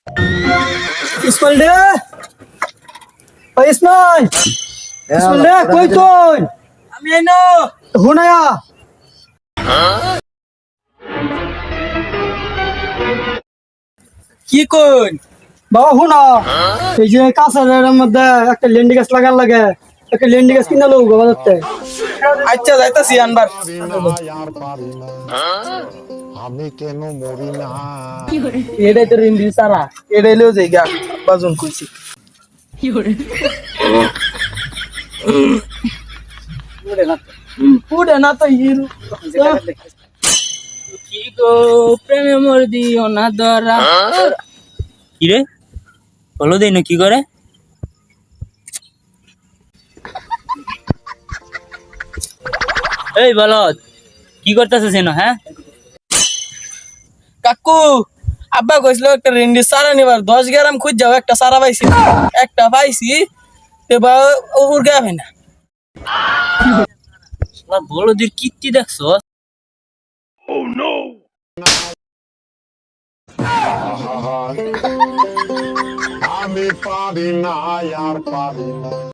ইসমাইল রে, ওই ইসমাইল, ইসমাইল রে, কই তুই? আমি আইনো হুনায়া কি কোন বাবা হুনা, এই যে কাঁচারের মধ্যে একটা লেন্ডি গাছ লাগার লাগে, একটা লেন্ডি গাছ কিনা লোক বাজারতে। আচ্ছা যাইতাছি আনবার আমি কেন মরি না এটাই তো রিন্দি সারা এটাই লিও যাই গা বাজন কইছি পুরে না তো হিরু কি গো প্রেমে মর দিও না ধরা কি রে বলো দেই কি করে এই বলদ কি করতেছিস এনো হ্যাঁ কাকু আব্বা কইছিল একটা রিন্দি সারা নিবার 10 গ্রাম খুঁজ যাও একটা সারা পাইছি একটা পাইছি এবার ওর গাবে না শালা বলদের কীর্তি দেখছো আমি পারি না আর পারি না